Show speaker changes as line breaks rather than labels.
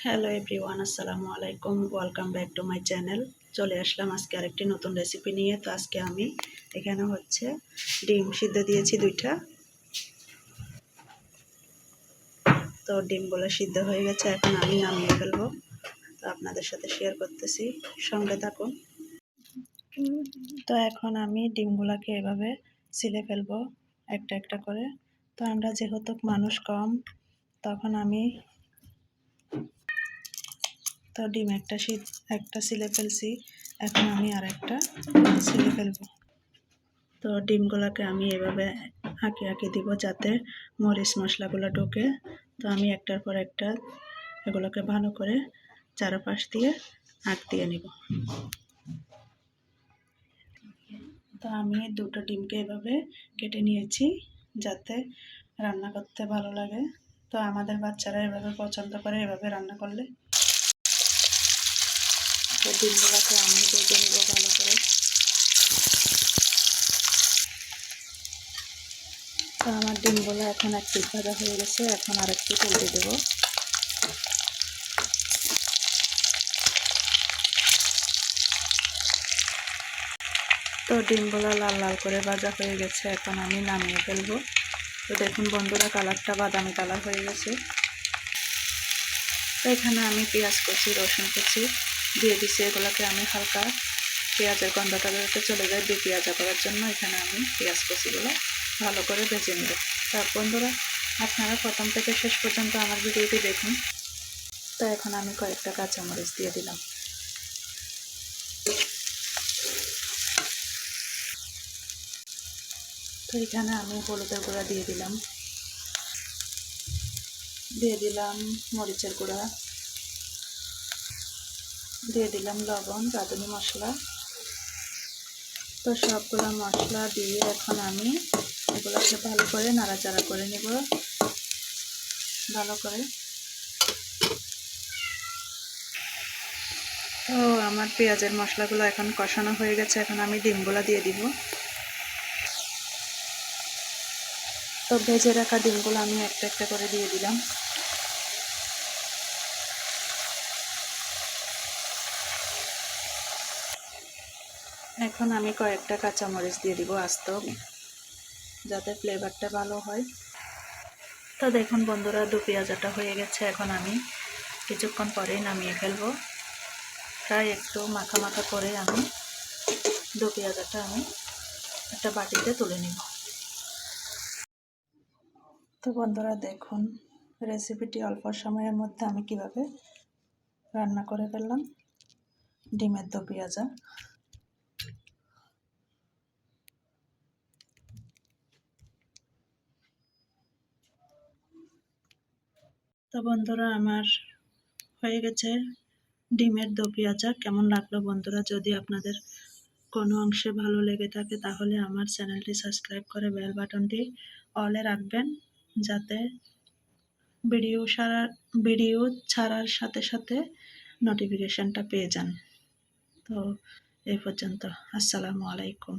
Hello everyone, আসসালামু আলাইকুম। Welcome back to my channel. চলে আসলাম আজকে আরেকটি নতুন রেসিপি নিয়ে। তো আজকে আমি এখানে ডিম সিদ্ধ দিয়েছি 2টা। তো ডিমগুলো সিদ্ধ হয়ে গেছে, এখন আমি নামিয়ে ফেলবো। তো আপনাদের সাথে শেয়ার করতেছি, সঙ্গে থাকুন। তো এখন আমি ডিমগুলোকে এভাবে ছিলে ফেলবো একটা একটা করে। তো আমরা যেহেতু মানুষ কম, তখন আমি ডিম একটা ছিলে ফেলছি, এখন আমি আর একটা ছিলে ফেলবো। তো ডিমগুলোকে আমি এভাবে আঁকে আঁকে দিব যাতে মরিচ মশলাগুলো ঢোকে। তো আমি একটার পর একটা এগুলোকে ভালো করে চারপাশ দিয়ে আঁক দিয়ে নিব। তো আমি 2টো ডিমকে এভাবে কেটে নিয়েছি যাতে রান্না করতে ভালো লাগে। তো আমাদের বাচ্চারা এভাবে পছন্দ করে, এভাবে রান্না করলে। তো ডিমগুলোকে আমি ভেজে নিব ভালো করে। তো আমার ডিমগুলো এখন এক পিঠ ভাজা হয়ে গেছে, এখন আর একটু উল্টে দেব। তো ডিমগুলো লাল লাল করে ভাজা হয়ে গেছে, এখন আমি নামিয়ে ফেলবো। তো দেখুন বন্ধুরা, কালারটা বাদামি কালার হয়ে গেছে। তো এখানে আমি পেঁয়াজ কুচি, রসুন কুচি দিয়ে দিচ্ছি। এগুলোকে আমি হালকা পেঁয়াজের গন্ধটা যাতে চলে যায় পেঁয়াজা করার জন্য এখানে আমি পেঁয়াজ কুচিগুলো ভালো করে ভেজে নেব। তা বন্ধুরা, আপনারা প্রথম থেকে শেষ পর্যন্ত আমার ভিডিওটি দেখুন। তো এখন আমি কয়েকটা কাঁচামরিচ দিয়ে দিলাম। তো এখানে আমি হলুদের গুঁড়া দিয়ে দিলাম মরিচের গুঁড়া, দিয়ে দিলাম লবণ, রাঁধুনি মশলা। তো সবগুলো মশলা দিয়ে এখন আমি এগুলোকে ভালো করে নাড়াচাড়া করে নেব ভালো করে। তো আমার পেঁয়াজের মশলাগুলো এখন কষানো হয়ে গেছে, এখন আমি ডিমগুলো দিয়ে দিব। তো ভেজে রাখা ডিমগুলো আমি একটা একটা করে দিয়ে দিলাম। এখন আমি কয়েকটা কাঁচামরিচ দিয়ে দিব আস্ত, যাতে ফ্লেভারটা ভালো হয়। তো দেখুন বন্ধুরা, পেঁয়াজাটা হয়ে গেছে, এখন আমি কিছুক্ষণ পরেই নামিয়ে ফেলবো। প্রায় একটু মাখা মাখা করে আমি পেঁয়াজাটা আমি একটা বাটিতে তুলে নিব। তো বন্ধুরা দেখুন, রেসিপিটি অল্প সময়ের মধ্যে আমি কিভাবে রান্না করে ফেললাম ডিমের পেঁয়াজা। তো বন্ধুরা, আমার হয়ে গেছে ডিমের পেঁয়াজা। কেমন লাগলো বন্ধুরা? যদি আপনাদের কোনো অংশে ভালো লেগে থাকে তাহলে আমার চ্যানেলটি সাবস্ক্রাইব করে বেল বাটনটি অলে রাখবেন, যাতে ভিডিও ছাড়ার সাথে সাথে নোটিফিকেশনটা পেয়ে যান। তো এই পর্যন্ত, আসসালামু আলাইকুম।